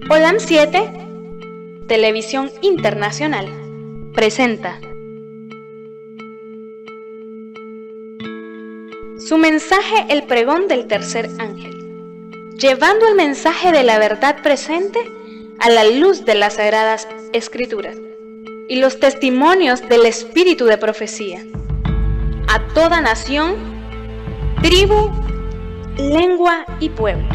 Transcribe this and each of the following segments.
Olam 7, Televisión Internacional, presenta su mensaje, el pregón del tercer ángel, llevando el mensaje de la verdad presente a la luz de las Sagradas Escrituras y los testimonios del espíritu de profecía, a toda nación, tribu, lengua y pueblo,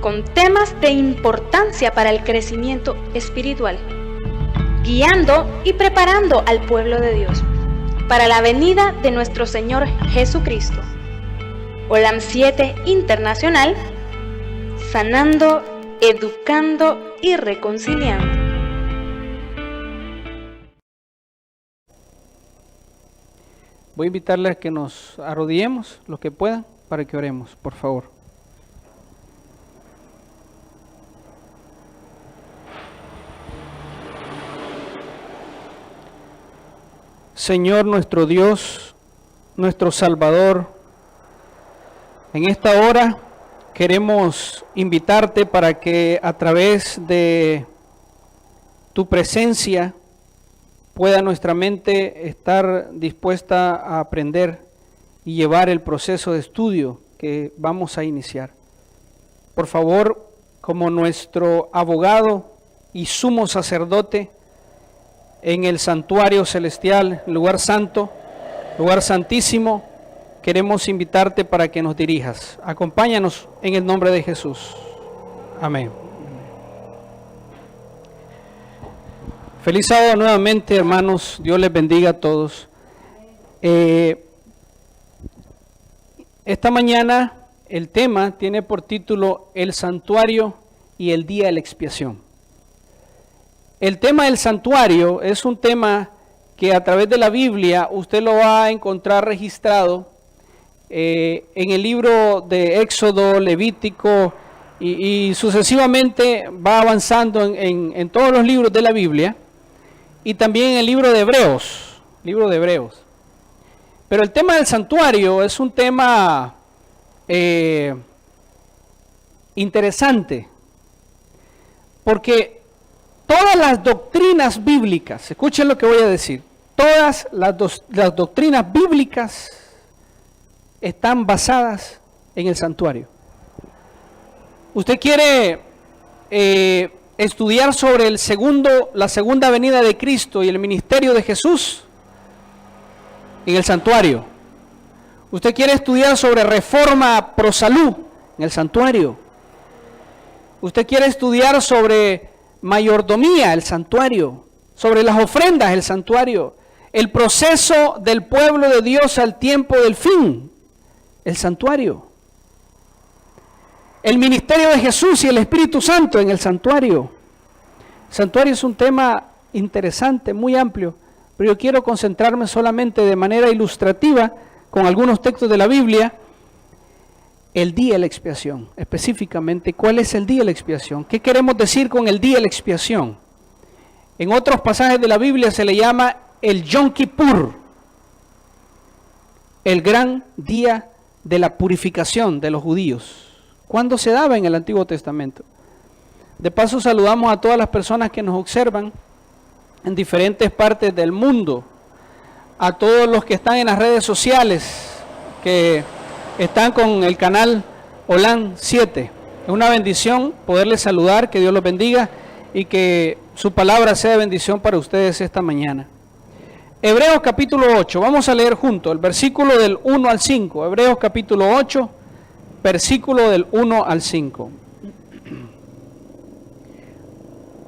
con temas de importancia para el crecimiento espiritual, guiando y preparando al pueblo de Dios para la venida de nuestro Señor Jesucristo. Olam 7 Internacional, sanando, educando y reconciliando. Voy a invitarles a que nos arrodillemos, los que puedan, para que oremos, por favor. Señor nuestro Dios, nuestro Salvador, en esta hora queremos invitarte para que a través de tu presencia pueda nuestra mente estar dispuesta a aprender y llevar el proceso de estudio que vamos a iniciar. Por favor, como nuestro abogado y sumo sacerdote en el santuario celestial, lugar santo, lugar santísimo, queremos invitarte para que nos dirijas. Acompáñanos en el nombre de Jesús. Amén. Feliz sábado nuevamente, hermanos. Dios les bendiga a todos. Esta mañana el tema tiene por título El santuario y el día de la expiación. El tema del santuario es un tema que a través de la Biblia usted lo va a encontrar registrado en el libro de Éxodo, Levítico y sucesivamente va avanzando en todos los libros de la Biblia y también en el libro de Hebreos. Pero el tema del santuario es un tema interesante, porque todas las doctrinas bíblicas, escuchen lo que voy a decir, todas las doctrinas bíblicas están basadas en el santuario. Usted quiere estudiar sobre la segunda venida de Cristo y el ministerio de Jesús en el santuario. Usted quiere estudiar sobre reforma pro salud en el santuario. Usted quiere estudiar sobre mayordomía, el santuario, sobre las ofrendas, el santuario, el proceso del pueblo de Dios al tiempo del fin, el santuario, el ministerio de Jesús y el Espíritu Santo en el santuario. El santuario es un tema interesante, muy amplio, pero yo quiero concentrarme solamente de manera ilustrativa con algunos textos de la Biblia. El día de la expiación, específicamente, ¿cuál es el día de la expiación? ¿Qué queremos decir con el día de la expiación? En otros pasajes de la Biblia se le llama el Yom Kippur, el gran día de la purificación de los judíos. ¿Cuándo se daba en el Antiguo Testamento? De paso saludamos a todas las personas que nos observan en diferentes partes del mundo, a todos los que están en las redes sociales, que están con el canal Olam 7. Es una bendición poderles saludar, que Dios los bendiga y que su palabra sea de bendición para ustedes esta mañana. Hebreos capítulo 8, vamos a leer juntos el versículo del 1 al 5. Hebreos capítulo 8, versículo del 1 al 5.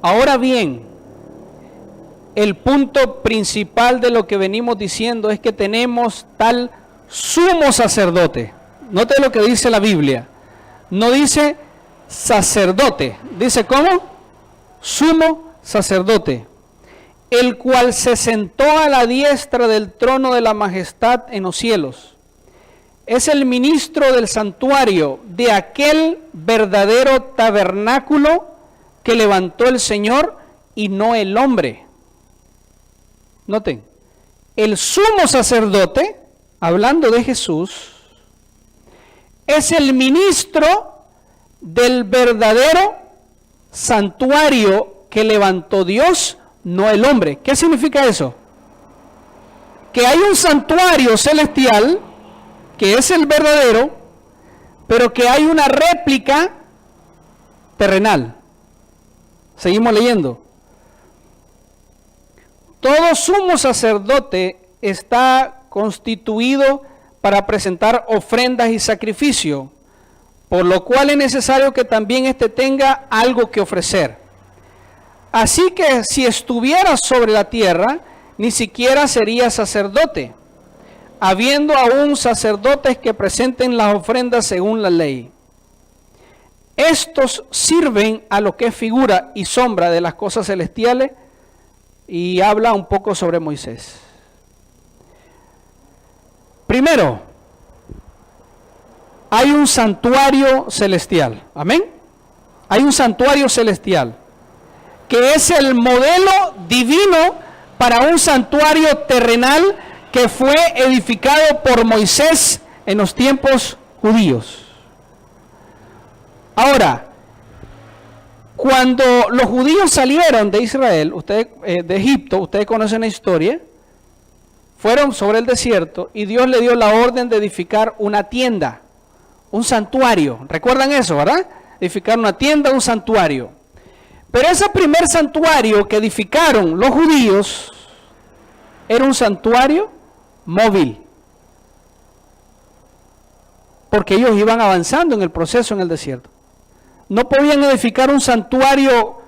Ahora bien, el punto principal de lo que venimos diciendo es que tenemos tal sumo sacerdote. Note lo que dice la Biblia. No dice sacerdote. Dice ¿cómo? Sumo sacerdote. El cual se sentó a la diestra del trono de la majestad en los cielos. Es el ministro del santuario, de aquel verdadero tabernáculo que levantó el Señor y no el hombre. Noten, el sumo sacerdote, hablando de Jesús, es el ministro del verdadero santuario que levantó Dios, no el hombre. ¿Qué significa eso? Que hay un santuario celestial, que es el verdadero, pero que hay una réplica terrenal. Seguimos leyendo. Todo sumo sacerdote está constituido para presentar ofrendas y sacrificio, por lo cual es necesario que también éste tenga algo que ofrecer. Así que si estuviera sobre la tierra, ni siquiera sería sacerdote, habiendo aún sacerdotes que presenten las ofrendas según la ley. Estos sirven a lo que es figura y sombra de las cosas celestiales, y habla un poco sobre Moisés. Primero, hay un santuario celestial. Amén. Hay un santuario celestial, que es el modelo divino para un santuario terrenal que fue edificado por Moisés en los tiempos judíos. Ahora, cuando los judíos salieron de Israel, de Egipto, ustedes conocen la historia, fueron sobre el desierto y Dios le dio la orden de edificar una tienda, un santuario. ¿Recuerdan eso, verdad? Edificar una tienda, un santuario. Pero ese primer santuario que edificaron los judíos era un santuario móvil, porque ellos iban avanzando en el proceso en el desierto. No podían edificar un santuario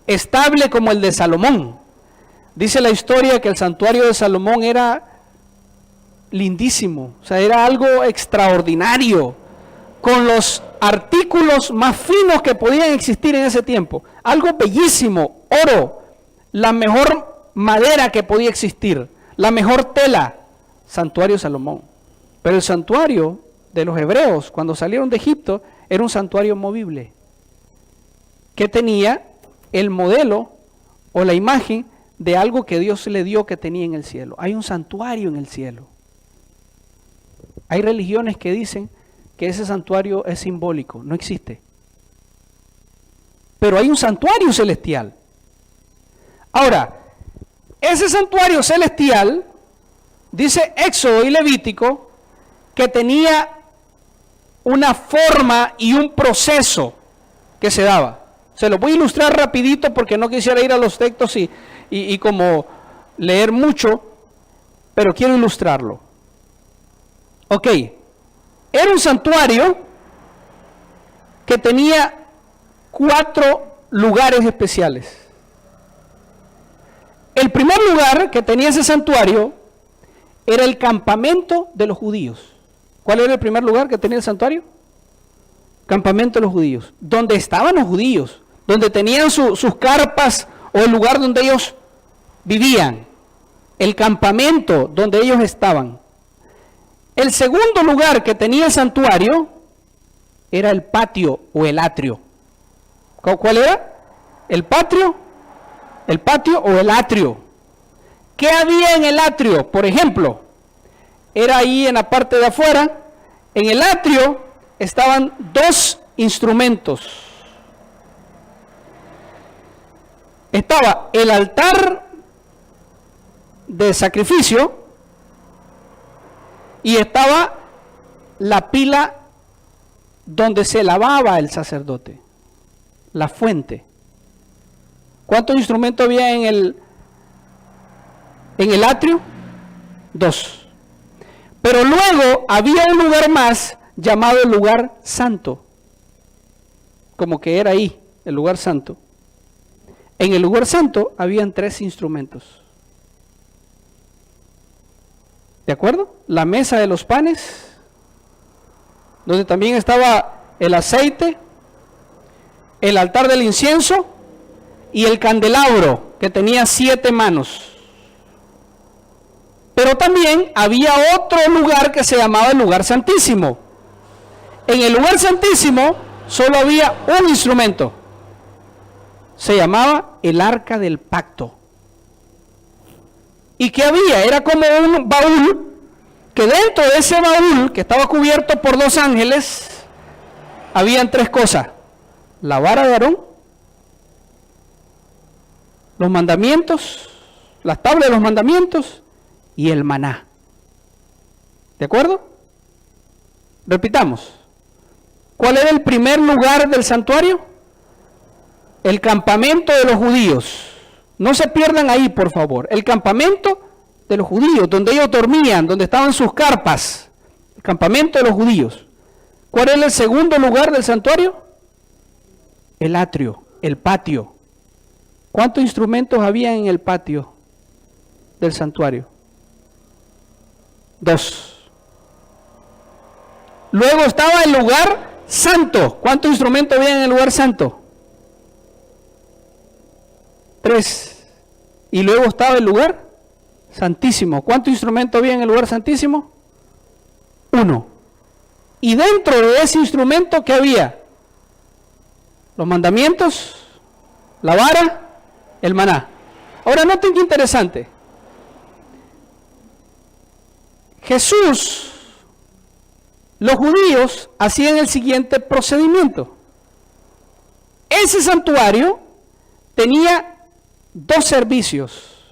estable como el de Salomón. Dice la historia que el santuario de Salomón era lindísimo, o sea, era algo extraordinario, con los artículos más finos que podían existir en ese tiempo, algo bellísimo, oro, la mejor madera que podía existir, la mejor tela, santuario Salomón. Pero el santuario de los hebreos, cuando salieron de Egipto, era un santuario movible, que tenía el modelo o la imagen de algo que Dios le dio que tenía en el cielo. Hay un santuario en el cielo. Hay religiones que dicen que ese santuario es simbólico, no existe. Pero hay un santuario celestial. Ahora, ese santuario celestial, dice Éxodo y Levítico, que tenía una forma y un proceso que se daba. Se lo voy a ilustrar rapidito porque no quisiera ir a los textos y como leer mucho, pero quiero ilustrarlo. Ok, era un santuario que tenía 4 lugares especiales. El primer lugar que tenía ese santuario era el campamento de los judíos. ¿Cuál era el primer lugar que tenía el santuario? Campamento de los judíos, donde estaban los judíos, donde tenían sus carpas o el lugar donde ellos vivían, el campamento donde ellos estaban. El segundo lugar que tenía el santuario era el patio o el atrio. ¿Cuál era? El patio o el atrio. ¿Qué había en el atrio? Por ejemplo, era ahí en la parte de afuera. En el atrio estaban 2 instrumentos. Estaba el altar de sacrificio y estaba la pila donde se lavaba el sacerdote, la fuente. ¿Cuántos instrumentos había en el atrio? 2. Pero luego había un lugar más llamado el lugar santo, como que era ahí, el lugar santo. En el lugar santo habían 3 instrumentos. ¿De acuerdo? La mesa de los panes, donde también estaba el aceite, el altar del incienso y el candelabro, que tenía 7 manos. Pero también había otro lugar que se llamaba el lugar santísimo. En el lugar santísimo solo había un instrumento. Se llamaba el arca del pacto. ¿Y qué había? Era como un baúl, que dentro de ese baúl, que estaba cubierto por 2 ángeles, habían 3 cosas. la vara de Aarón, los mandamientos, las tablas de los mandamientos y el maná. ¿De acuerdo? Repitamos. ¿Cuál era el primer lugar del santuario? El campamento de los judíos. No se pierdan ahí, por favor. El campamento de los judíos, donde ellos dormían, donde estaban sus carpas. El campamento de los judíos. ¿Cuál era el segundo lugar del santuario? El atrio, el patio. ¿Cuántos instrumentos había en el patio del santuario? 2. Luego estaba el lugar santo. ¿Cuántos instrumentos había en el lugar santo? 3. Y luego estaba el lugar santísimo. ¿Cuántos instrumentos había en el lugar santísimo? 1. Y dentro de ese instrumento, ¿qué había? Los mandamientos, la vara, el maná. Ahora noten qué interesante. Jesús, los judíos hacían el siguiente procedimiento. Ese santuario tenía 2 servicios,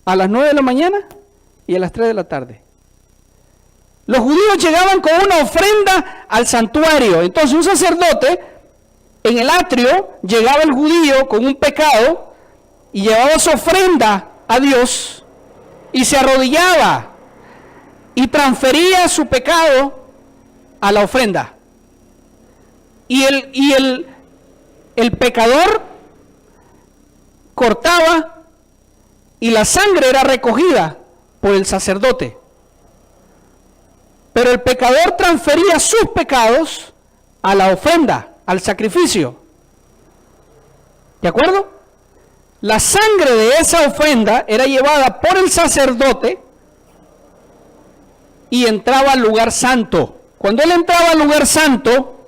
a las 9 de la mañana y a las 3 de la tarde. Los judíos llegaban con una ofrenda al santuario. Entonces un sacerdote en el atrio, llegaba el judío con un pecado y llevaba su ofrenda a Dios y se arrodillaba y transfería su pecado a la ofrenda. Y el pecador cortaba y la sangre era recogida por el sacerdote. Pero el pecador transfería sus pecados a la ofrenda, al sacrificio. ¿De acuerdo? La sangre de esa ofrenda era llevada por el sacerdote y entraba al lugar santo. Cuando él entraba al lugar santo,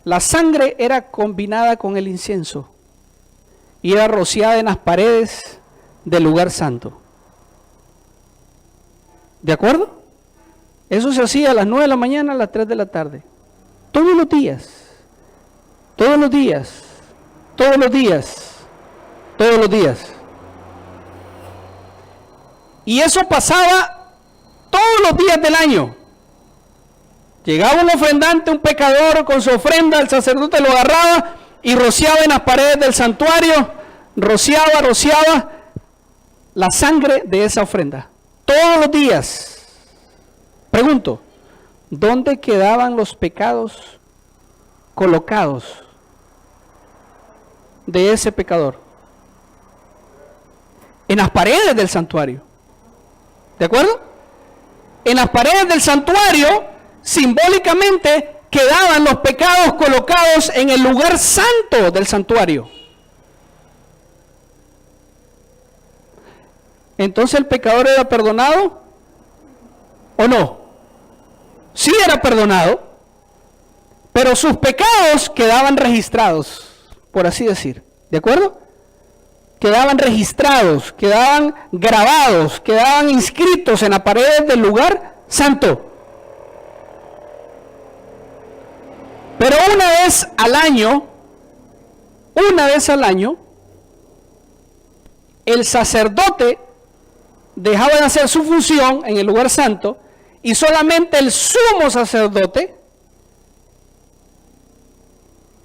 la sangre era combinada con el incienso y era rociada en las paredes del lugar santo. ¿De acuerdo? Eso se hacía a las 9 de la mañana, a las 3 de la tarde. Todos los días. Todos los días. Todos los días. Todos los días. Y eso pasaba todos los días del año. Llegaba un ofrendante, un pecador con su ofrenda, el sacerdote lo agarraba y rociaba en las paredes del santuario, rociaba la sangre de esa ofrenda. Todos los días. Pregunto, ¿dónde quedaban los pecados colocados de ese pecador? En las paredes del santuario. ¿De acuerdo? En las paredes del santuario, simbólicamente, quedaban los pecados colocados en el lugar santo del santuario. Entonces, ¿el pecador era perdonado o no? Sí era perdonado, pero sus pecados quedaban registrados, por así decir. ¿De acuerdo? Quedaban registrados, quedaban grabados, quedaban inscritos en la pared del lugar santo. Pero una vez al año, el sacerdote dejaba de hacer su función en el lugar santo y solamente el sumo sacerdote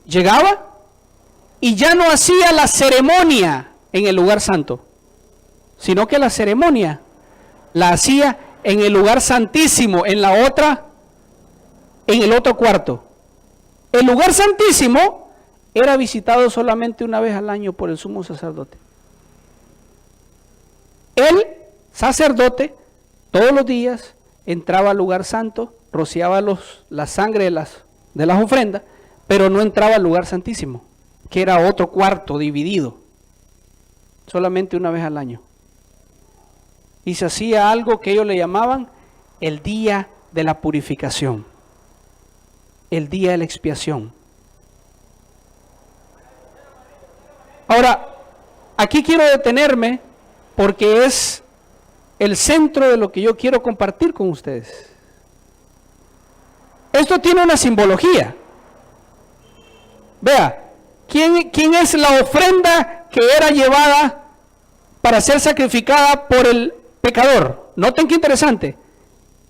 llegaba y ya no hacía la ceremonia en el lugar santo, sino que la ceremonia la hacía en el lugar santísimo, en el otro cuarto. El lugar santísimo era visitado solamente una vez al año por el sumo sacerdote. El sacerdote todos los días entraba al lugar santo, rociaba la sangre de las ofrendas, pero no entraba al lugar santísimo, que era otro cuarto dividido, solamente una vez al año. Y se hacía algo que ellos le llamaban el día de la purificación, el día de la expiación. Ahora, aquí quiero detenerme porque es el centro de lo que yo quiero compartir con ustedes. Esto tiene una simbología. Vea, ¿quién es la ofrenda que era llevada para ser sacrificada por el pecador? Noten qué interesante.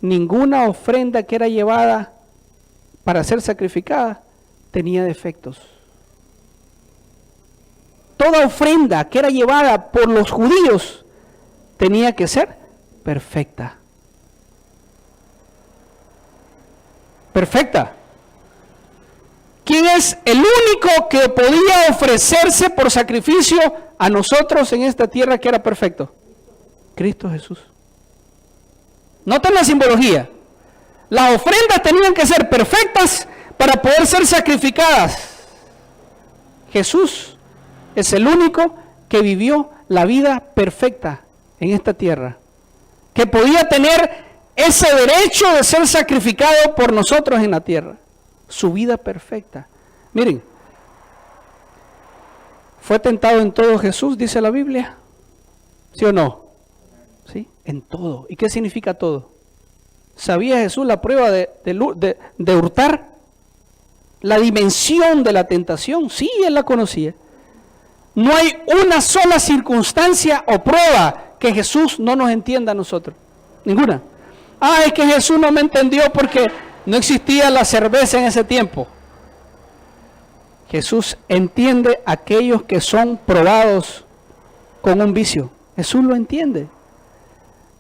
Ninguna ofrenda que era llevada para ser sacrificada tenía defectos. Toda ofrenda que era llevada por los judíos tenía que ser perfecta. Perfecta. ¿Quién es el único que podía ofrecerse por sacrificio a nosotros en esta tierra que era perfecto? Cristo Jesús. Noten la simbología. Las ofrendas tenían que ser perfectas para poder ser sacrificadas. Jesús es el único que vivió la vida perfecta en esta tierra, que podía tener ese derecho de ser sacrificado por nosotros en la tierra. Su vida perfecta. Miren, ¿fue tentado en todo Jesús, dice la Biblia? ¿Sí o no? ¿Sí? En todo. ¿Y qué significa todo? ¿Sabía Jesús la prueba de hurtar? La dimensión de la tentación, sí, él la conocía. No hay una sola circunstancia o prueba que Jesús no nos entienda a nosotros. Ninguna. Es que Jesús no me entendió porque no existía la cerveza en ese tiempo. Jesús entiende a aquellos que son probados con un vicio. Jesús lo entiende.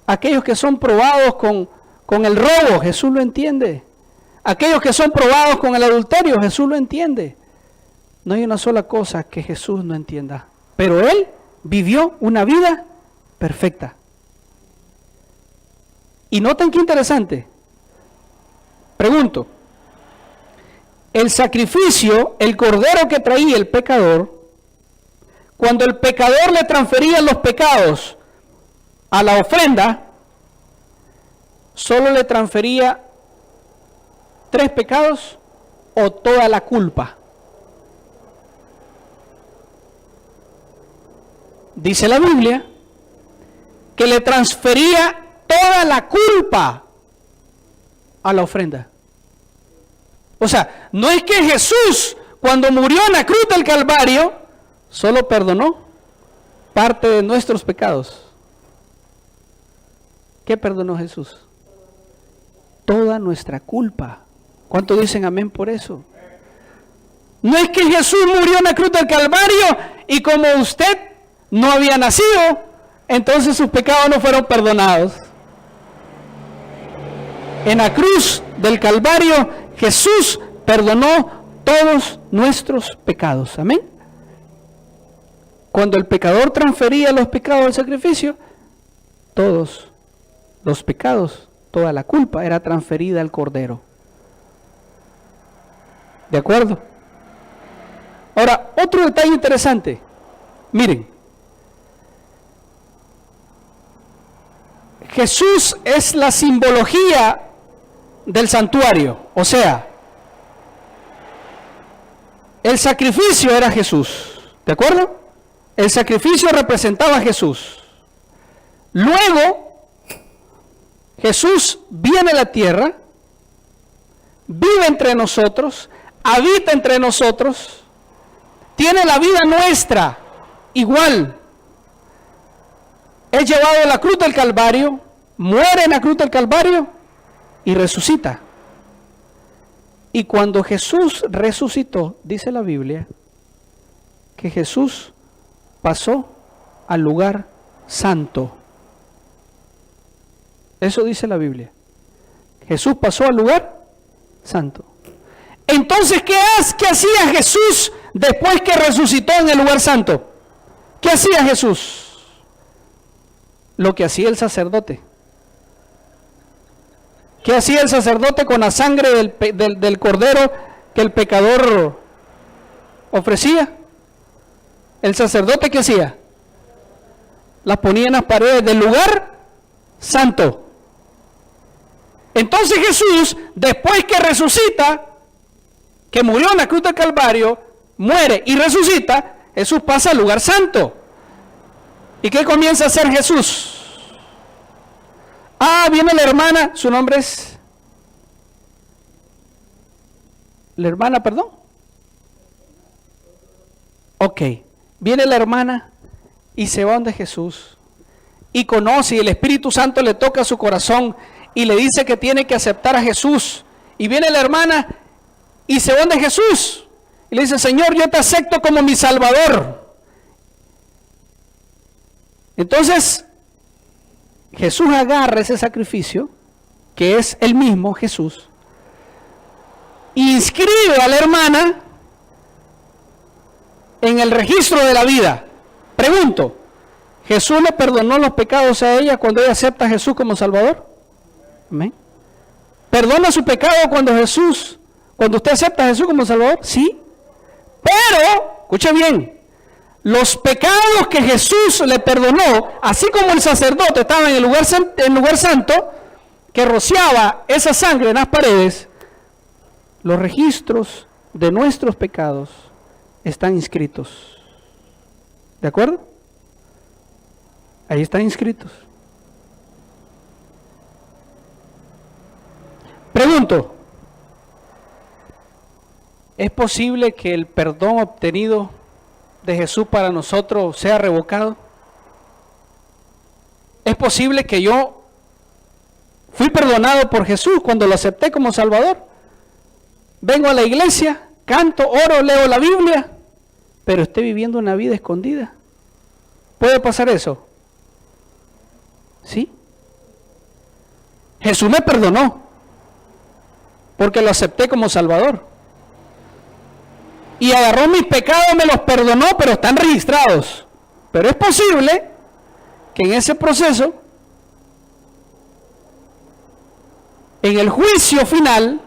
Aquellos que son probados con el robo, Jesús lo entiende. Aquellos que son probados con el adulterio, Jesús lo entiende. No hay una sola cosa que Jesús no entienda. Pero Él vivió una vida perfecta. Y noten qué interesante. Pregunto, el sacrificio, el cordero que traía el pecador, cuando el pecador le transfería los pecados a la ofrenda, ¿solo le transfería 3 pecados o toda la culpa? Dice la Biblia que le transfería toda la culpa a la ofrenda. O sea, no es que Jesús, cuando murió en la cruz del Calvario, solo perdonó parte de nuestros pecados. ¿Qué perdonó Jesús? Toda nuestra culpa. ¿Cuánto dicen amén por eso? No es que Jesús murió en la cruz del Calvario y como usted no había nacido, entonces sus pecados no fueron perdonados. En la cruz del Calvario, Jesús perdonó todos nuestros pecados. Amén. Cuando el pecador transfería los pecados al sacrificio, todos los pecados, toda la culpa era transferida al Cordero. ¿De acuerdo? Ahora, otro detalle interesante. Miren, Jesús es la simbología del santuario, o sea, el sacrificio era Jesús, ¿de acuerdo? El sacrificio representaba a Jesús. Luego, Jesús viene a la tierra, vive entre nosotros, habita entre nosotros, tiene la vida nuestra igual. Es llevado a la cruz del Calvario, muere en la cruz del Calvario y resucita. Y cuando Jesús resucitó, dice la Biblia, que Jesús pasó al lugar santo. Eso dice la Biblia. Jesús pasó al lugar santo. Entonces, ¿qué hacía Jesús después que resucitó en el lugar santo? ¿Qué hacía Jesús? Lo que hacía el sacerdote. ¿Qué hacía el sacerdote con la sangre del cordero que el pecador ofrecía? ¿El sacerdote qué hacía? Las ponía en las paredes del lugar santo. Entonces Jesús, después que resucita, que murió en la cruz del Calvario, muere y resucita, Jesús pasa al lugar santo. ¿Y qué comienza a hacer Jesús? Viene la hermana, su nombre es... La hermana, perdón. Ok, viene la hermana y se va donde Jesús y conoce, y el Espíritu Santo le toca su corazón y le dice que tiene que aceptar a Jesús. Y viene la hermana y se va donde Jesús y le dice: Señor, yo te acepto como mi Salvador. Entonces Jesús agarra ese sacrificio, que es el mismo Jesús, inscribe a la hermana en el registro de la vida. Pregunto, ¿Jesús le perdonó los pecados a ella cuando ella acepta a Jesús como Salvador? Amén. ¿Perdona su pecado cuando usted acepta a Jesús como Salvador? Sí. Pero, escuche bien, los pecados que Jesús le perdonó, así como el sacerdote estaba en el lugar santo, que rociaba esa sangre en las paredes, los registros de nuestros pecados están inscritos. ¿De acuerdo? Ahí están inscritos. Pregunto, ¿es posible que el perdón obtenido de Jesús para nosotros sea revocado? ¿Es posible que yo fui perdonado por Jesús cuando lo acepté como Salvador? Vengo a la iglesia, canto, oro, leo la Biblia, pero estoy viviendo una vida escondida. ¿Puede pasar eso? ¿Sí? Jesús me perdonó porque lo acepté como Salvador. Y agarró mis pecados, me los perdonó, pero están registrados. Pero es posible que en ese proceso, en el juicio final,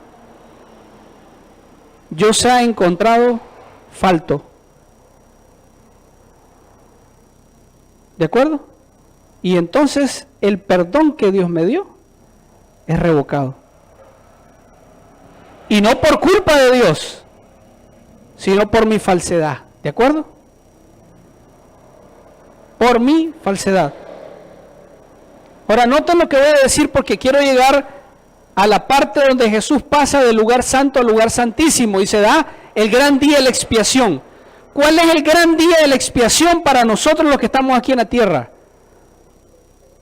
yo sea encontrado falto. ¿De acuerdo? Y entonces el perdón que Dios me dio es revocado. Y no por culpa de Dios, sino por mi falsedad. ¿De acuerdo? Por mi falsedad. Ahora noten lo que voy a decir, porque quiero llegar a la parte donde Jesús pasa del lugar santo al lugar santísimo y se da el gran día de la expiación. ¿Cuál es el gran día de la expiación para nosotros los que estamos aquí en la tierra?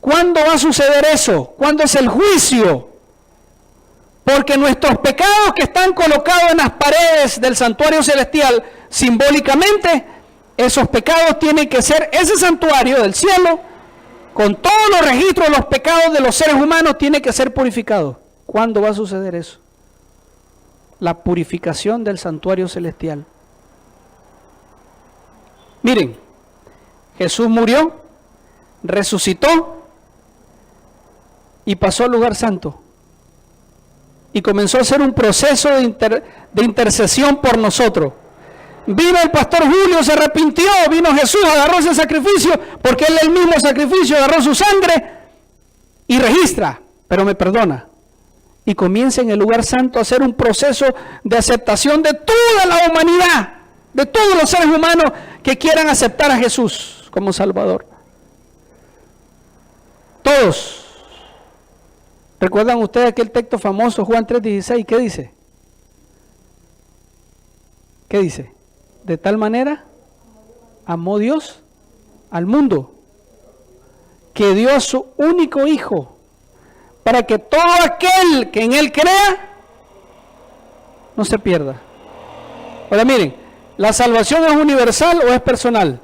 ¿Cuándo va a suceder eso? ¿Cuándo es el juicio? Porque nuestros pecados que están colocados en las paredes del santuario celestial, simbólicamente, esos pecados tienen que ser, ese santuario del cielo, con todos los registros de los pecados de los seres humanos, tiene que ser purificado. ¿Cuándo va a suceder eso? La purificación del santuario celestial. Miren, Jesús murió, resucitó y pasó al lugar santo. Y comenzó a hacer un proceso de intercesión por nosotros. Vino el pastor Julio, se arrepintió, vino Jesús, agarró ese sacrificio, porque él el mismo sacrificio, agarró su sangre y registra, pero me perdona. Y comienza en el lugar santo a hacer un proceso de aceptación de toda la humanidad, de todos los seres humanos que quieran aceptar a Jesús como Salvador. Todos. ¿Recuerdan ustedes aquel texto famoso, Juan 3:16? ¿Qué dice? ¿Qué dice? De tal manera amó Dios al mundo, que dio a su único Hijo, para que todo aquel que en Él crea no se pierda. Ahora miren, ¿la salvación es universal o es personal?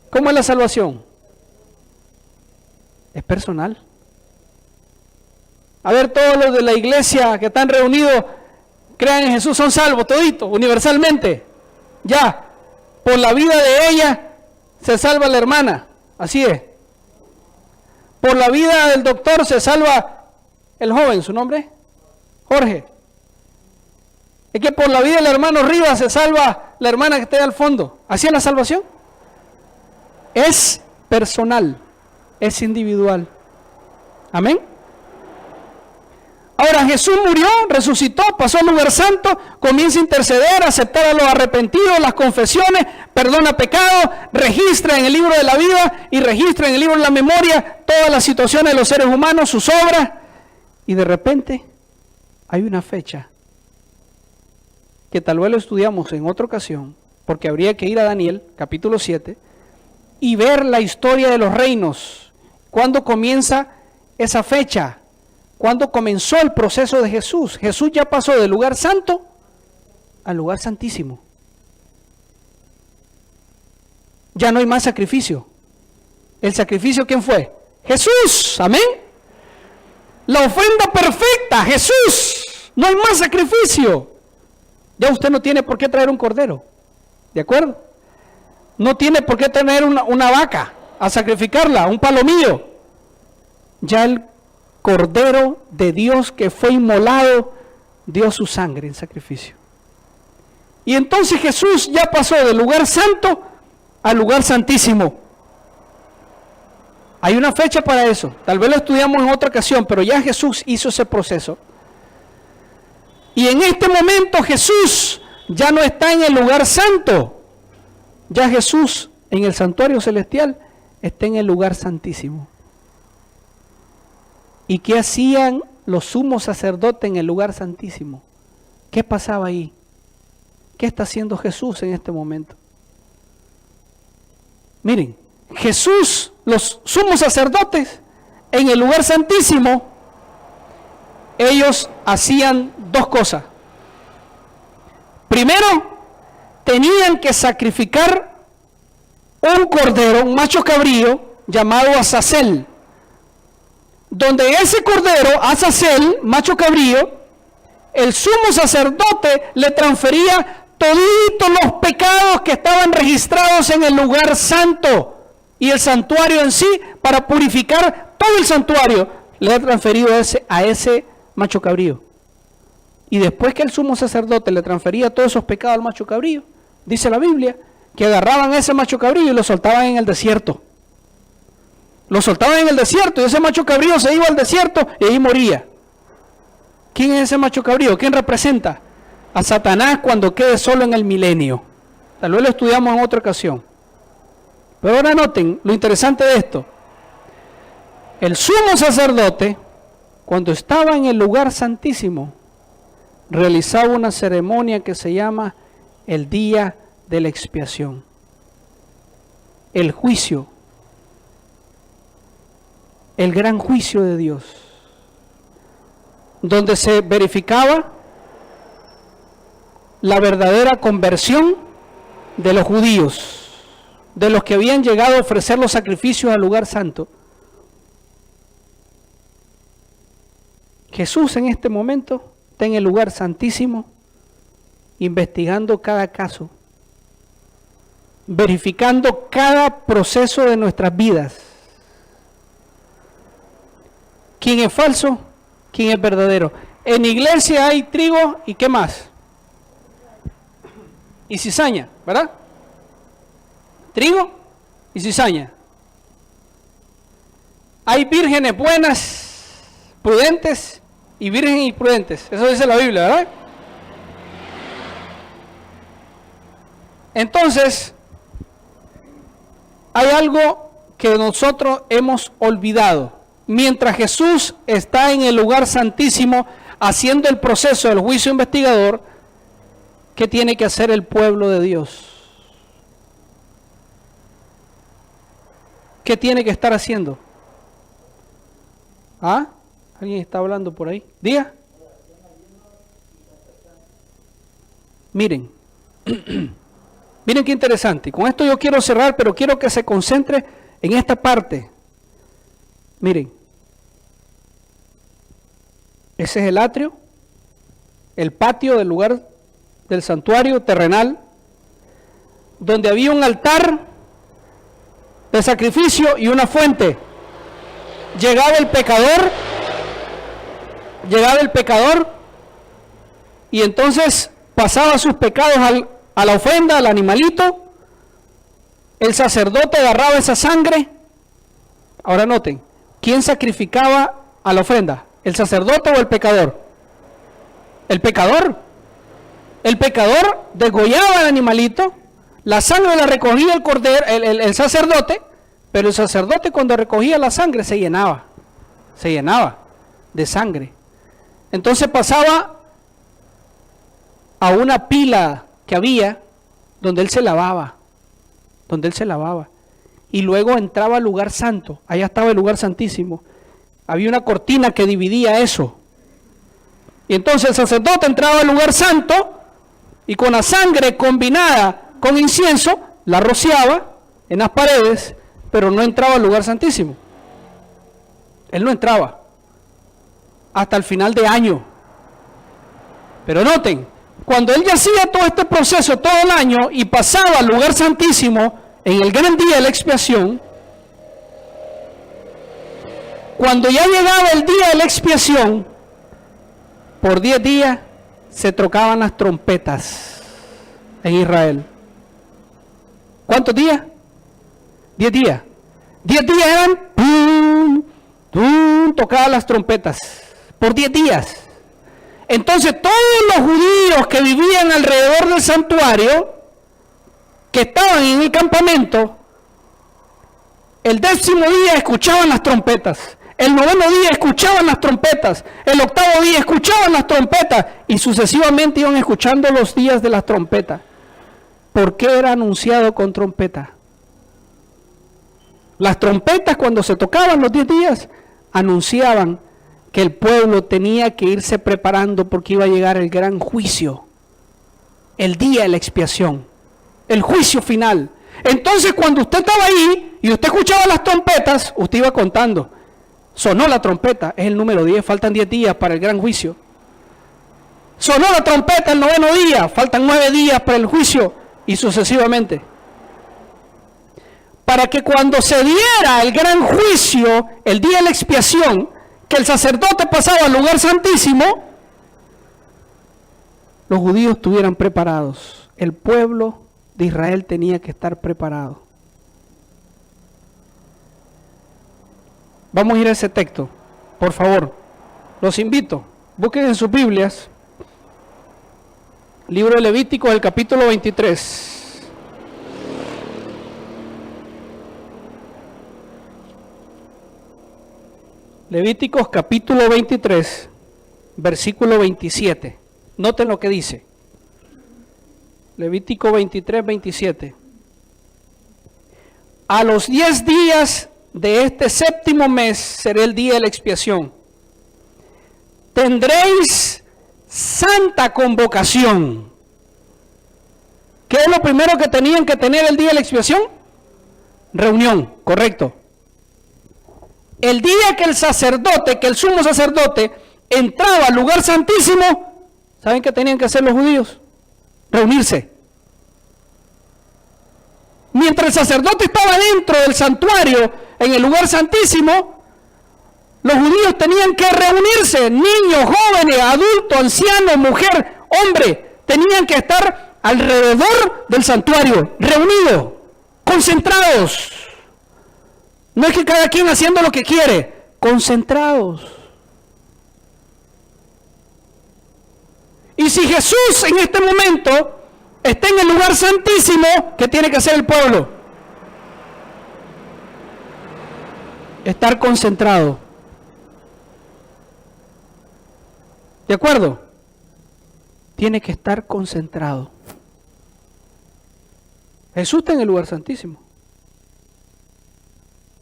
¿Cómo es la salvación? Es personal. A ver, todos los de la iglesia que están reunidos, crean en Jesús, son salvos, toditos, universalmente. Ya, por la vida de ella se salva la hermana, así es. Por la vida del doctor se salva el joven, ¿su nombre? Jorge. Es que por la vida del hermano Rivas se salva la hermana que está ahí al fondo. ¿Así es la salvación? Es personal, es individual. Amén. Ahora Jesús murió, resucitó, pasó al lugar santo, comienza a interceder, a aceptar a los arrepentidos, las confesiones, perdona pecados, registra en el libro de la vida y registra en el libro de la memoria todas las situaciones de los seres humanos, sus obras, y de repente hay una fecha que tal vez lo estudiamos en otra ocasión, porque habría que ir a Daniel, capítulo 7, y ver la historia de los reinos. ¿Cuándo comienza esa fecha? ¿Cuándo comenzó el proceso de Jesús? Jesús ya pasó del lugar santo al lugar santísimo. Ya no hay más sacrificio. ¿El sacrificio quién fue? Jesús, amén. La ofrenda perfecta, Jesús. No hay más sacrificio. Ya usted no tiene por qué traer un cordero, ¿de acuerdo? No tiene por qué tener una vaca a sacrificarla, un palomillo. Ya el Cordero de Dios que fue inmolado dio su sangre en sacrificio. Y entonces Jesús ya pasó del lugar santo al lugar santísimo. Hay una fecha para eso. Tal vez lo estudiamos en otra ocasión, pero ya Jesús hizo ese proceso. Y en este momento Jesús ya no está en el lugar santo. Ya Jesús en el santuario celestial está en el lugar santísimo. ¿Y qué hacían los sumos sacerdotes en el lugar santísimo? ¿Qué pasaba ahí? ¿Qué está haciendo Jesús en este momento? Miren, Jesús, los sumos sacerdotes, en el lugar santísimo, ellos hacían dos cosas. Primero, tenían que sacrificar un cordero, un macho cabrío, llamado Azazel, donde ese cordero, Azazel, macho cabrío, el sumo sacerdote le transfería toditos los pecados que estaban registrados en el lugar santo y el santuario en sí, para purificar todo el santuario, le ha transferido a ese macho cabrío. Y después que el sumo sacerdote le transfería todos esos pecados al macho cabrío, dice la Biblia, que agarraban a ese macho cabrío y lo soltaban en el desierto. Lo soltaban en el desierto y ese macho cabrío se iba al desierto y ahí moría. ¿Quién es ese macho cabrío? ¿Quién representa? A Satanás cuando quede solo en el milenio. Tal vez lo estudiamos en otra ocasión. Pero ahora noten lo interesante de esto. El sumo sacerdote, cuando estaba en el lugar santísimo, realizaba una ceremonia que se llama el día de la expiación. El juicio. El gran juicio de Dios, donde se verificaba la verdadera conversión de los judíos, de los que habían llegado a ofrecer los sacrificios al lugar santo. Jesús en este momento está en el lugar santísimo, investigando cada caso, verificando cada proceso de nuestras vidas. ¿Quién es falso? ¿Quién es verdadero? En iglesia hay trigo y ¿qué más? Y cizaña, ¿verdad? Trigo y cizaña. Hay vírgenes buenas, prudentes y vírgenes imprudentes. Eso dice la Biblia, ¿verdad? Entonces, hay algo que nosotros hemos olvidado. Mientras Jesús está en el lugar santísimo haciendo el proceso del juicio investigador, ¿qué tiene que hacer el pueblo de Dios? ¿Qué tiene que estar haciendo? ¿Ah? ¿Alguien está hablando por ahí? Diga. Miren. Miren qué interesante. Con esto yo quiero cerrar, pero quiero que se concentre en esta parte. Miren. Ese es el atrio, el patio del lugar del santuario terrenal, donde había un altar de sacrificio y una fuente. Llegaba el pecador y entonces pasaba sus pecados a la ofrenda, al animalito. El sacerdote agarraba esa sangre. Ahora noten, ¿quién sacrificaba a la ofrenda? ¿El sacerdote o el pecador? El pecador. El pecador degollaba al animalito, la sangre la recogía el cordero, el sacerdote, pero el sacerdote cuando recogía la sangre se llenaba de sangre. Entonces pasaba a una pila que había donde él se lavaba, y luego entraba al lugar santo. Allá estaba el lugar santísimo. Había una cortina que dividía eso. Y entonces el sacerdote entraba al lugar santo y con la sangre combinada con incienso la rociaba en las paredes, pero no entraba al lugar santísimo. Él no entraba hasta el final de año. Pero noten, cuando él ya hacía todo este proceso todo el año y pasaba al lugar santísimo en el gran día de la expiación, cuando ya llegaba el día de la expiación, por 10 días se tocaban las trompetas en Israel. ¿Cuántos días? 10 días. 10 días eran, tocaban las trompetas, por 10 días. Entonces todos los judíos que vivían alrededor del santuario, que estaban en el campamento, el 10º día escuchaban las trompetas, el 9º día escuchaban las trompetas, el 8º día escuchaban las trompetas, y sucesivamente iban escuchando los días de las trompetas. ¿Por qué era anunciado con trompeta? Las trompetas, cuando se tocaban los 10 días, anunciaban que el pueblo tenía que irse preparando porque iba a llegar el gran juicio, el día de la expiación, el juicio final. Entonces, cuando usted estaba ahí y usted escuchaba las trompetas, usted iba contando. Sonó la trompeta, es el número 10, faltan 10 días para el gran juicio. Sonó la trompeta el 9º día, faltan 9 días para el juicio, y sucesivamente. Para que cuando se diera el gran juicio, el día de la expiación, que el sacerdote pasaba al lugar santísimo, los judíos estuvieran preparados. El pueblo de Israel tenía que estar preparado. Vamos a ir a ese texto, por favor. Los invito, busquen en sus Biblias, libro de Levítico, el capítulo 23. Levíticos capítulo 23, versículo 27. Noten lo que dice. Levítico 23, 27. A los 10 días de este 7º mes será el día de la expiación. Tendréis santa convocación. ¿Qué es lo primero que tenían que tener el día de la expiación? Reunión, correcto. El día que el sacerdote, que el sumo sacerdote, entraba al lugar santísimo, ¿saben qué tenían que hacer los judíos? Reunirse. Mientras el sacerdote estaba dentro del santuario, en el lugar santísimo, los judíos tenían que reunirse, niños, jóvenes, adultos, ancianos, mujer, hombre, tenían que estar alrededor del santuario, reunidos, concentrados. No es que cada quien haciendo lo que quiere, concentrados. Y si Jesús en este momento está en el lugar santísimo, ¿qué tiene que hacer el pueblo? Estar concentrado. ¿De acuerdo? Tiene que estar concentrado. Jesús está en el lugar santísimo.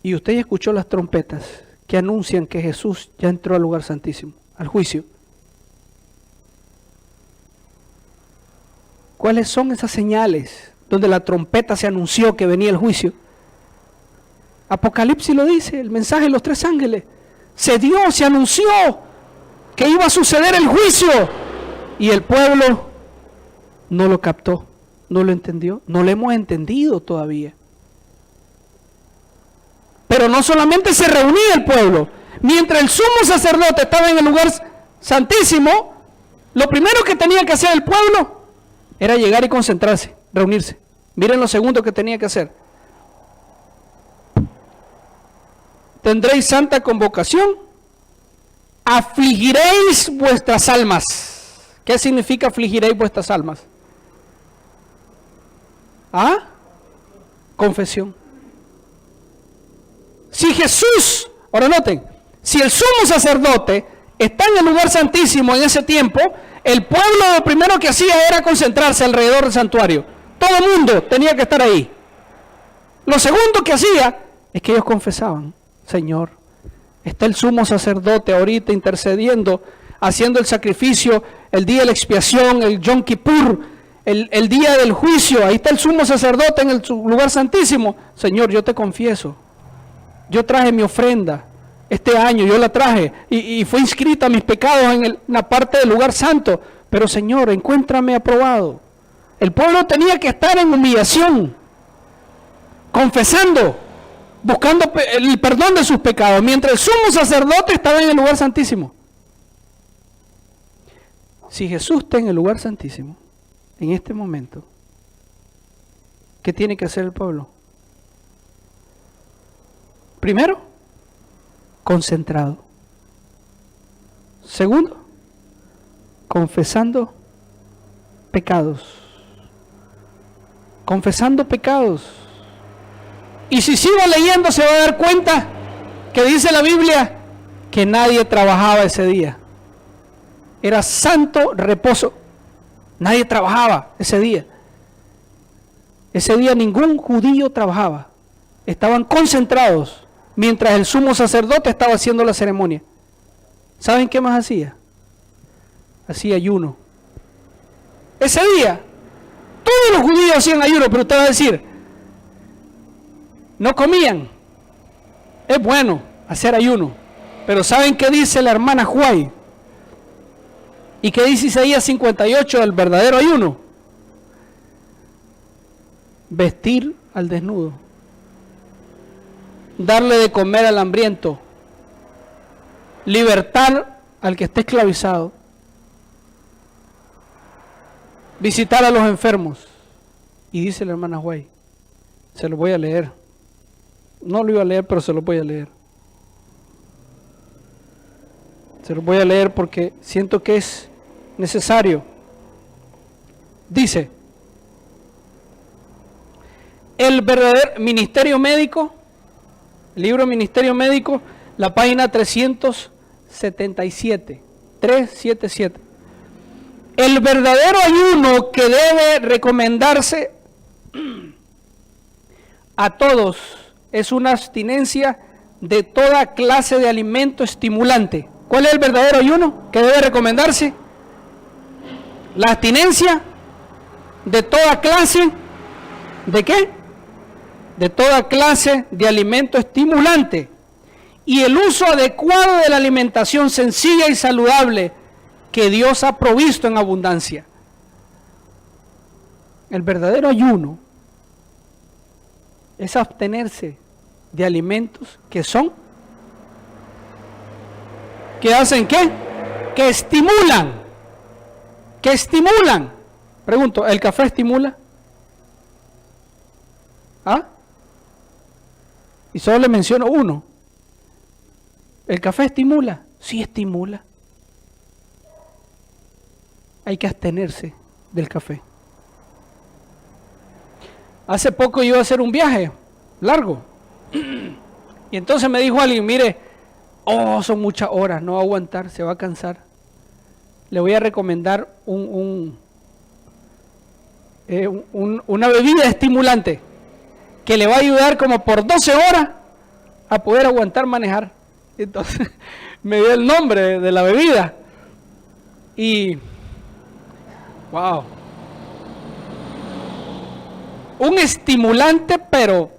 Y usted ya escuchó las trompetas que anuncian que Jesús ya entró al lugar santísimo, al juicio. ¿Cuáles son esas señales donde la trompeta se anunció que venía el juicio? Apocalipsis lo dice, el mensaje de los 3 ángeles. Se dio, se anunció que iba a suceder el juicio. Y el pueblo no lo captó, no lo entendió, no lo hemos entendido todavía. Pero no solamente se reunía el pueblo, mientras el sumo sacerdote estaba en el lugar santísimo, lo primero que tenía que hacer el pueblo era llegar y concentrarse, reunirse. Miren lo segundo que tenía que hacer. Tendréis santa convocación, afligiréis vuestras almas. ¿Qué significa afligiréis vuestras almas? ¿Ah? Confesión. Si Jesús, ahora noten, si el sumo sacerdote está en el lugar santísimo en ese tiempo, el pueblo lo primero que hacía era concentrarse alrededor del santuario. Todo el mundo tenía que estar ahí. Lo segundo que hacía es que ellos confesaban: Señor, está el sumo sacerdote ahorita intercediendo, haciendo el sacrificio, el día de la expiación, el Yom Kippur, el día del juicio. Ahí está el sumo sacerdote en el lugar santísimo. Señor, yo te confieso, yo traje mi ofrenda este año, yo la traje y fue inscrita mis pecados en la parte del lugar santo. Pero Señor, encuéntrame aprobado. El pueblo tenía que estar en humillación, confesando, buscando el perdón de sus pecados, mientras el sumo sacerdote estaba en el lugar santísimo. Si Jesús está en el lugar santísimo, en este momento, ¿qué tiene que hacer el pueblo? Primero, concentrado. Segundo, confesando pecados. Confesando pecados. Y si sigo leyendo se va a dar cuenta que dice la Biblia que nadie trabajaba ese día. Era santo reposo. Nadie trabajaba ese día. Ese día ningún judío trabajaba. Estaban concentrados mientras el sumo sacerdote estaba haciendo la ceremonia. ¿Saben qué más hacía? Hacía ayuno. Ese día, todos los judíos hacían ayuno, pero usted va a decir, no comían. Es bueno hacer ayuno, pero ¿saben qué dice la hermana Juay? ¿Y qué dice Isaías 58 del verdadero ayuno? Vestir al desnudo, darle de comer al hambriento, libertar al que esté esclavizado, visitar a los enfermos. Y dice la hermana Juay, se lo voy a leer. No lo iba a leer, pero se lo voy a leer. Se lo voy a leer porque siento que es necesario. Dice, el verdadero ministerio médico, el libro Ministerio Médico, la página 377, 377. El verdadero ayuno que debe recomendarse a todos es una abstinencia de toda clase de alimento estimulante. ¿Cuál es el verdadero ayuno que debe recomendarse? La abstinencia de toda clase, ¿de qué? De toda clase de alimento estimulante y el uso adecuado de la alimentación sencilla y saludable que Dios ha provisto en abundancia. El verdadero ayuno es abstenerse de alimentos que son, que hacen ¿qué? Que estimulan. Que estimulan. Pregunto, ¿el café estimula? ¿Ah? Y solo le menciono uno. ¿El café estimula? Sí estimula. Hay que abstenerse del café. Hace poco iba a hacer un viaje largo. Y entonces me dijo alguien, mire, son muchas horas, no va a aguantar, se va a cansar. Le voy a recomendar una bebida estimulante que le va a ayudar como por 12 horas a poder aguantar manejar. Entonces me dio el nombre de la bebida. Y wow. Un estimulante, pero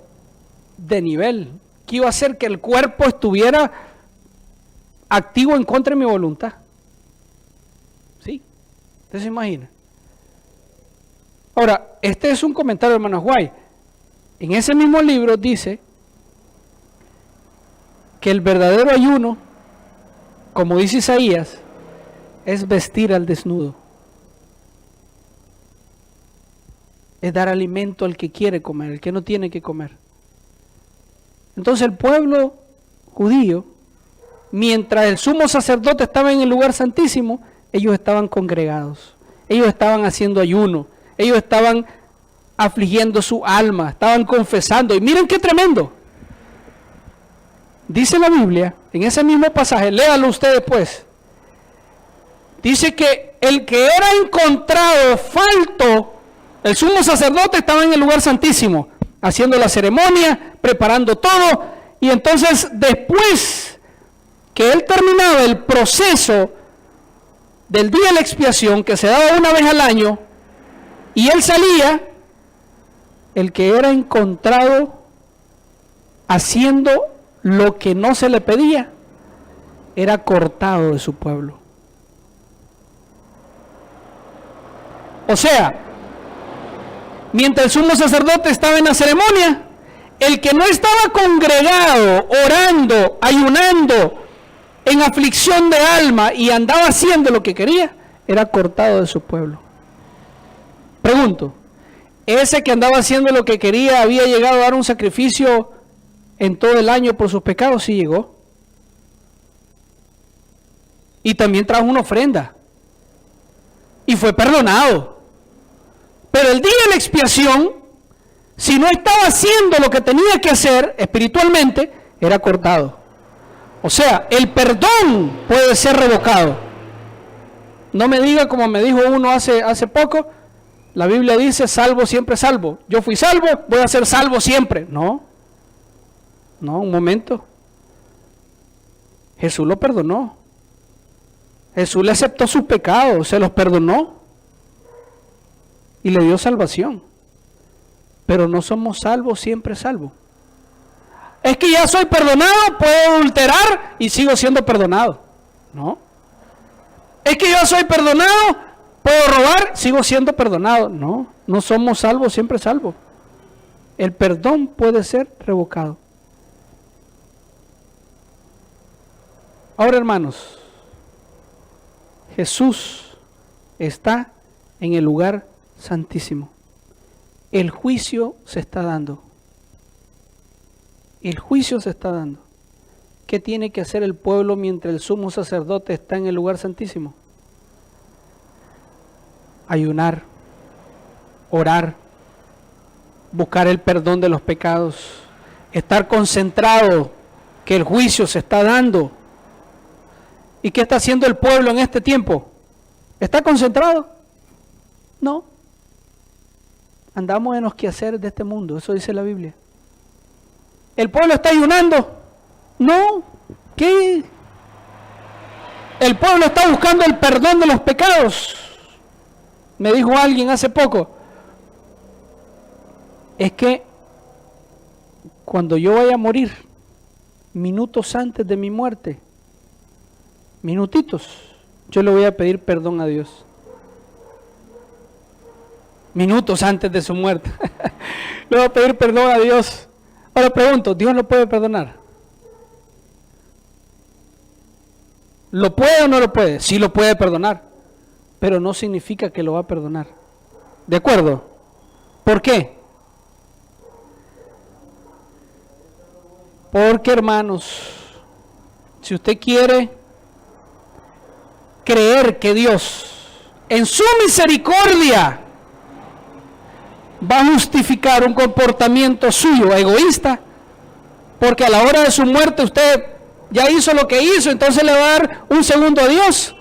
de nivel, que iba a hacer que el cuerpo estuviera activo en contra de mi voluntad. ¿Sí? ¿Usted se imagina? Ahora, este es un comentario de hermano Juay. En ese mismo libro dice que el verdadero ayuno, como dice Isaías, es vestir al desnudo. Es dar alimento al que quiere comer, al que no tiene que comer. Entonces el pueblo judío, mientras el sumo sacerdote estaba en el lugar santísimo, ellos estaban congregados, ellos estaban haciendo ayuno, ellos estaban afligiendo su alma, estaban confesando. Y miren qué tremendo. Dice la Biblia, en ese mismo pasaje, léalo usted después. Dice que el que era encontrado falto El sumo sacerdote estaba en el lugar santísimo, haciendo la ceremonia, preparando todo, y entonces después que él terminaba el proceso del día de la expiación, que se daba una vez al año, y él salía, el que era encontrado haciendo lo que no se le pedía, era cortado de su pueblo. O sea, mientras el sumo sacerdote estaba en la ceremonia, el que no estaba congregado, orando, ayunando, en aflicción de alma y andaba haciendo lo que quería, era cortado de su pueblo. Pregunto, ¿ese que andaba haciendo lo que quería había llegado a dar un sacrificio en todo el año por sus pecados? Sí llegó. Y también trajo una ofrenda. Y fue perdonado. Pero el día de la expiación, si no estaba haciendo lo que tenía que hacer espiritualmente, era cortado. O sea, el perdón puede ser revocado. No me diga como me dijo uno hace poco, la Biblia dice, salvo siempre salvo. Yo fui salvo, voy a ser salvo siempre. No, un momento. Jesús lo perdonó. Jesús le aceptó sus pecados, se los perdonó y le dio salvación. Pero no somos salvos siempre salvos. Es que ya soy perdonado, puedo adulterar y sigo siendo perdonado. No. Es que yo soy perdonado, puedo robar, sigo siendo perdonado. No somos salvos siempre salvos. El perdón puede ser revocado. Ahora, hermanos, Jesús está en el lugar santísimo. El juicio se está dando. El juicio se está dando. ¿Qué tiene que hacer el pueblo mientras el sumo sacerdote está en el lugar santísimo? Ayunar, orar, buscar el perdón de los pecados, estar concentrado que el juicio se está dando. ¿Y qué está haciendo el pueblo en este tiempo? ¿Está concentrado? No. Andamos en los quehaceres de este mundo, eso dice la Biblia. ¿El pueblo está ayunando? No. ¿Qué? El pueblo está buscando el perdón de los pecados. Me dijo alguien hace poco, es que cuando yo vaya a morir, minutos antes de mi muerte, minutitos, yo le voy a pedir perdón a Dios. Minutos antes de su muerte. Le voy a pedir perdón a Dios. Ahora pregunto, ¿Dios lo puede perdonar? ¿Lo puede o no lo puede? Sí lo puede perdonar, pero no significa que lo va a perdonar. ¿De acuerdo? ¿Por qué? Porque, hermanos, si usted quiere creer que Dios, en su misericordia, va a justificar un comportamiento suyo egoísta, porque a la hora de su muerte usted ya hizo lo que hizo, entonces le va a dar un segundo a Dios.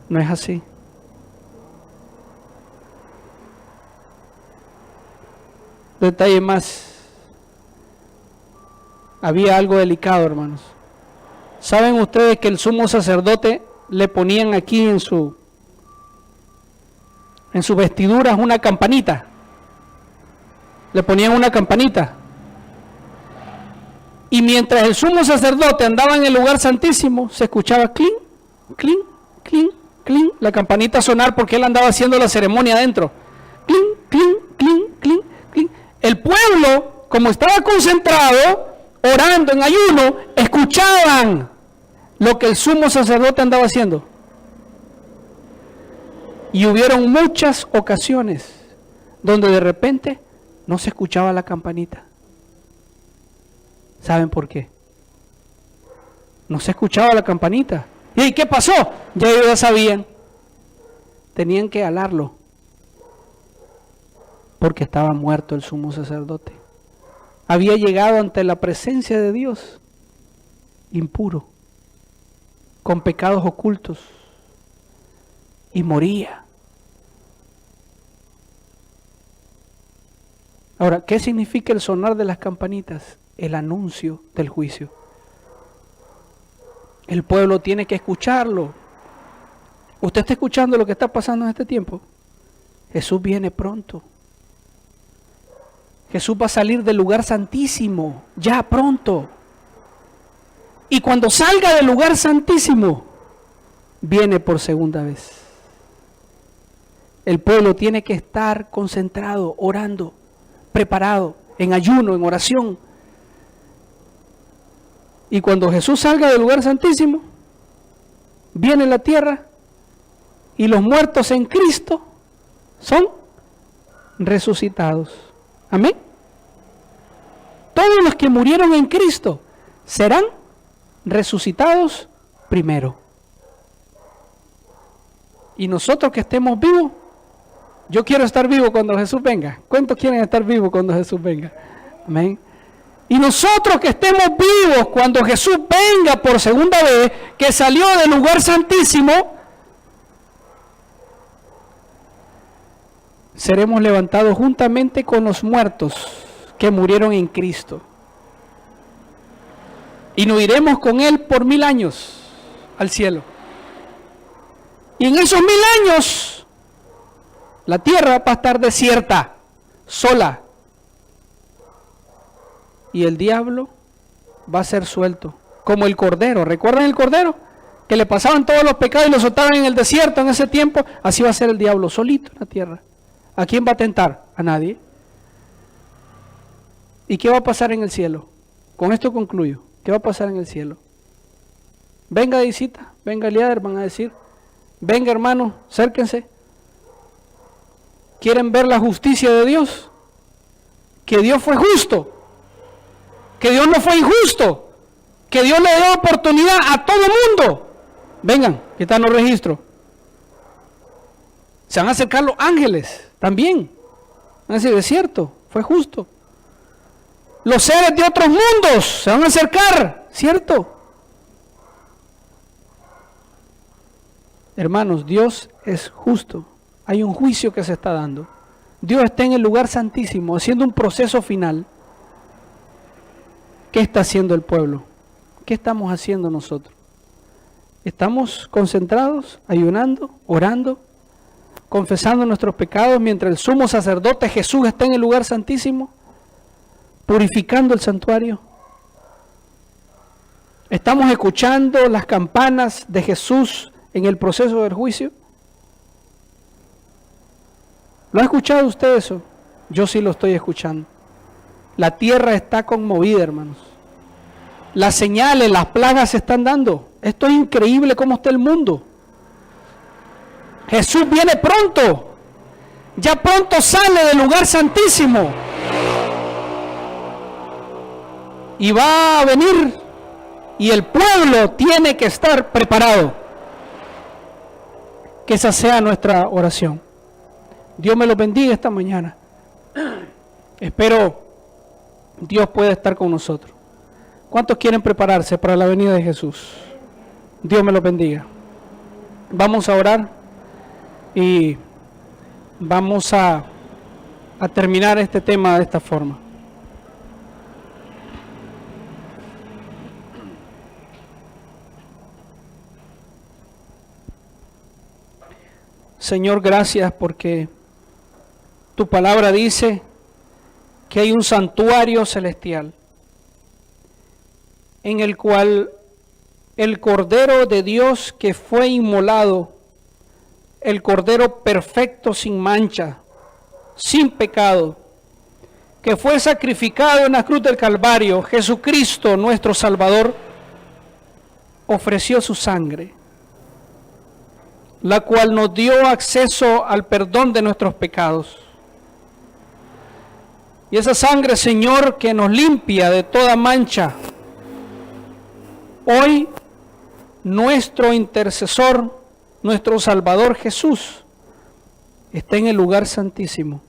No es así. Detalle más. Había algo delicado, hermanos. ¿Saben ustedes que el sumo sacerdote le ponían aquí en sus vestiduras una campanita? Le ponían una campanita. Y mientras el sumo sacerdote andaba en el lugar santísimo, se escuchaba clink, clink, clink, clink, la campanita sonar porque él andaba haciendo la ceremonia adentro. Clink, clink, clink, clink, clink. El pueblo, como estaba concentrado, orando en ayuno, escuchaban lo que el sumo sacerdote andaba haciendo. Y hubieron muchas ocasiones donde de repente no se escuchaba la campanita. ¿Saben por qué? No se escuchaba la campanita. ¿Y qué pasó? Ya ellos ya sabían. Tenían que alarlo, porque estaba muerto el sumo sacerdote. Había llegado ante la presencia de Dios impuro, con pecados ocultos, y moría. Ahora, ¿qué significa el sonar de las campanitas? El anuncio del juicio. El pueblo tiene que escucharlo. ¿Usted está escuchando lo que está pasando en este tiempo? Jesús viene pronto. Jesús va a salir del lugar santísimo, ya pronto. Y cuando salga del lugar santísimo, viene por segunda vez. El pueblo tiene que estar concentrado, orando, preparado, en ayuno, en oración. Y cuando Jesús salga del lugar santísimo, viene la tierra y los muertos en Cristo son resucitados. Amén. Todos los que murieron en Cristo serán resucitados primero. Y nosotros que estemos vivos, yo quiero estar vivo cuando Jesús venga. ¿Cuántos quieren estar vivos cuando Jesús venga? Amén. Y nosotros que estemos vivos cuando Jesús venga por segunda vez, que salió del lugar santísimo, seremos levantados juntamente con los muertos que murieron en Cristo. Y nos iremos con Él por 1000 años al cielo. Y en esos 1000 años, la tierra va a estar desierta, sola. Y el diablo va a ser suelto, como el cordero. ¿Recuerdan el cordero? Que le pasaban todos los pecados y lo soltaban en el desierto en ese tiempo. Así va a ser el diablo, solito en la tierra. ¿A quién va a tentar? A nadie. ¿Y qué va a pasar en el cielo? Con esto concluyo. ¿Qué va a pasar en el cielo? Venga de visita, venga líder, van a decir. Venga hermano, acérquense. ¿Quieren ver la justicia de Dios? Que Dios fue justo. Que Dios no fue injusto. Que Dios le dio oportunidad a todo mundo. Vengan, que están los registros. Se van a acercar los ángeles también. Van a decir, es cierto, fue justo. Los seres de otros mundos se van a acercar, ¿cierto? Hermanos, Dios es justo. Hay un juicio que se está dando. Dios está en el lugar santísimo, haciendo un proceso final. ¿Qué está haciendo el pueblo? ¿Qué estamos haciendo nosotros? ¿Estamos concentrados, ayunando, orando, confesando nuestros pecados mientras el sumo sacerdote Jesús está en el lugar santísimo, purificando el santuario? ¿Estamos escuchando las campanas de Jesús en el proceso del juicio? ¿Lo ha escuchado usted eso? Yo sí lo estoy escuchando. La tierra está conmovida, hermanos. Las señales, las plagas se están dando. Esto es increíble cómo está el mundo. Jesús viene pronto. Ya pronto sale del lugar santísimo. Y va a venir. Y el pueblo tiene que estar preparado. Que esa sea nuestra oración. Dios me los bendiga esta mañana. Espero Dios pueda estar con nosotros. ¿Cuántos quieren prepararse para la venida de Jesús? Dios me los bendiga. Vamos a orar y vamos a terminar este tema de esta forma. Señor, gracias porque tu palabra dice que hay un santuario celestial en el cual el Cordero de Dios que fue inmolado, el Cordero perfecto sin mancha, sin pecado, que fue sacrificado en la cruz del Calvario, Jesucristo nuestro Salvador, ofreció su sangre, la cual nos dio acceso al perdón de nuestros pecados. Y esa sangre, Señor, que nos limpia de toda mancha, hoy nuestro intercesor, nuestro Salvador Jesús, está en el lugar santísimo,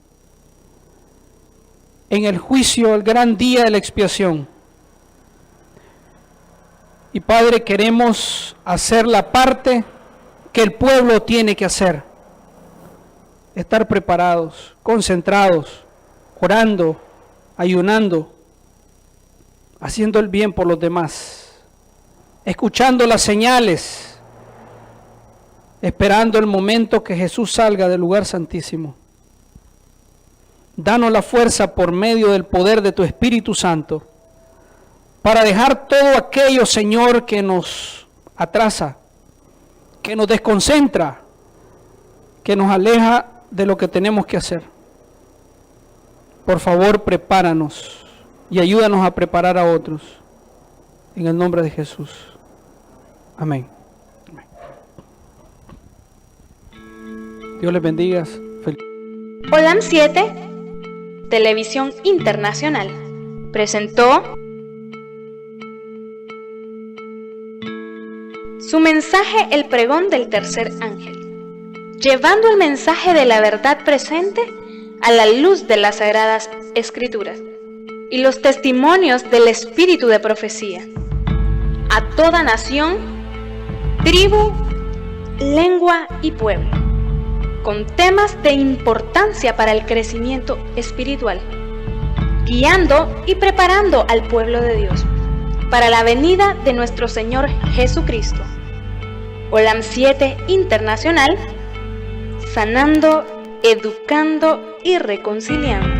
en el juicio, el gran día de la expiación. Y Padre, queremos hacer la parte que el pueblo tiene que hacer, estar preparados, concentrados, orando, ayunando, haciendo el bien por los demás, escuchando las señales, esperando el momento que Jesús salga del lugar santísimo. Danos la fuerza por medio del poder de tu Espíritu Santo para dejar todo aquello, Señor, que nos atrasa, que nos desconcentra, que nos aleja de lo que tenemos que hacer. Por favor, prepáranos y ayúdanos a preparar a otros. En el nombre de Jesús. Amén. Amén. Dios les bendiga. Olam 7, Televisión Internacional, presentó su mensaje El pregón del tercer ángel, llevando el mensaje de la verdad presente a la luz de las Sagradas Escrituras y los testimonios del espíritu de profecía, a toda nación, tribu, lengua y pueblo, con temas de importancia para el crecimiento espiritual, guiando y preparando al pueblo de Dios para la venida de nuestro Señor Jesucristo. Olam 7 Internacional, sanando, educando y reconciliando.